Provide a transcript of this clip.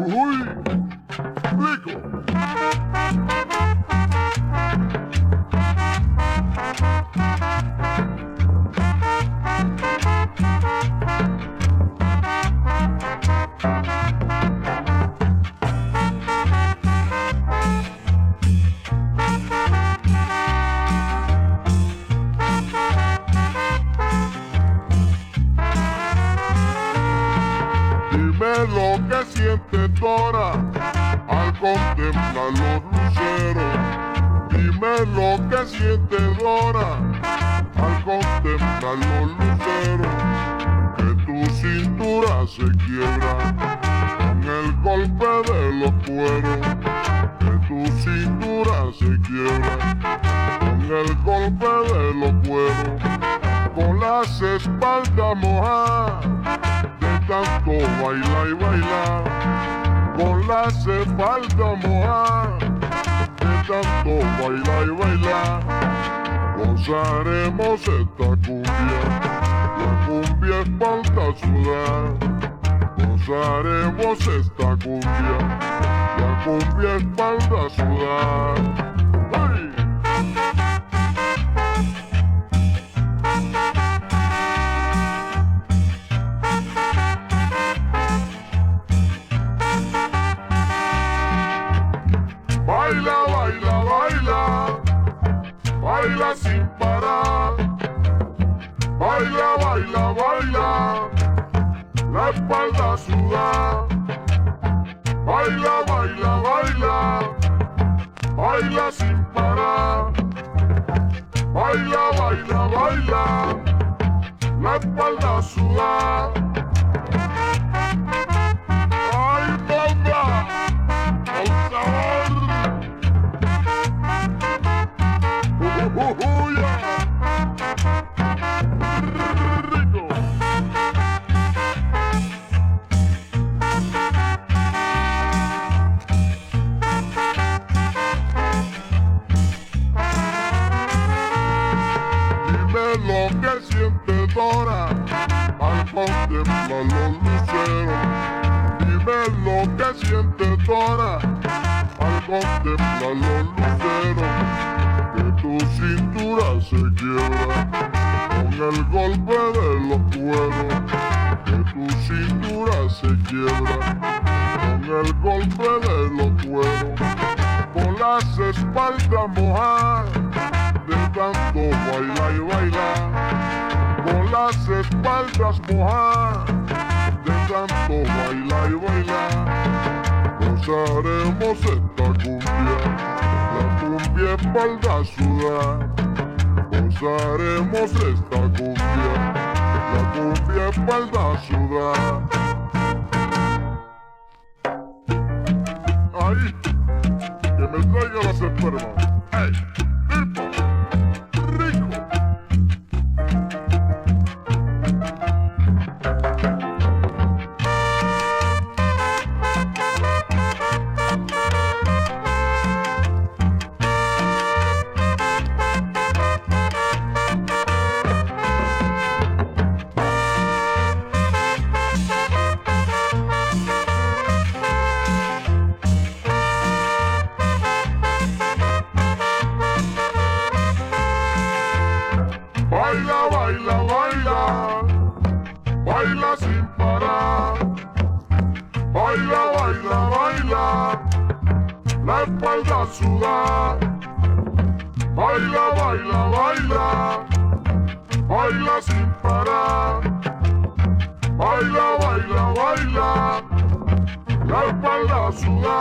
Uy, rico. Dime lo que siente Dora al contemplar los luceros. Dime lo que siente Dora al contemplar los luceros. Que tu cintura se quiebra con el golpe de los cueros. Que tu cintura se quiebra con el golpe de los cueros. Con las espaldas mojadas tanto bailar y bailar, con las espaldas mojadas, de tanto bailar y bailar, gozaremos esta cumbia, la cumbia espalda sudar, gozaremos esta cumbia, la cumbia espalda sudar. ¡Ay! Baila, baila, baila, baila sin parar. Baila, baila, baila, la espalda suda. Baila, baila, baila, baila sin parar. Baila, baila, baila, la espalda suda. ¡Ay, bomba! ¡Con sabor! Rico. Dime lo que siente Dora al contemplar los luceros. Dime lo que siente Dora al contemplar los luceros. Que tu cintura se quiebra con el golpe de los cueros. Que tu cintura se quiebra con el golpe de los cueros. Con las espaldas mojadas de tanto bailar y bailar. Con las espaldas mojadas de tanto bailar y bailar. Gozaremos esta cumbia, la cumbia espalda sudar. Gozaremos esta cumbia, la cumbia espalda sudar. Ahí, que me traiga las enfermas. ¡Ey! ¡Rico! Baila, baila, baila, baila sin parar. Baila, baila, baila, la espalda suda. Baila, baila, baila, baila sin parar. Baila, baila, baila, la espalda suda.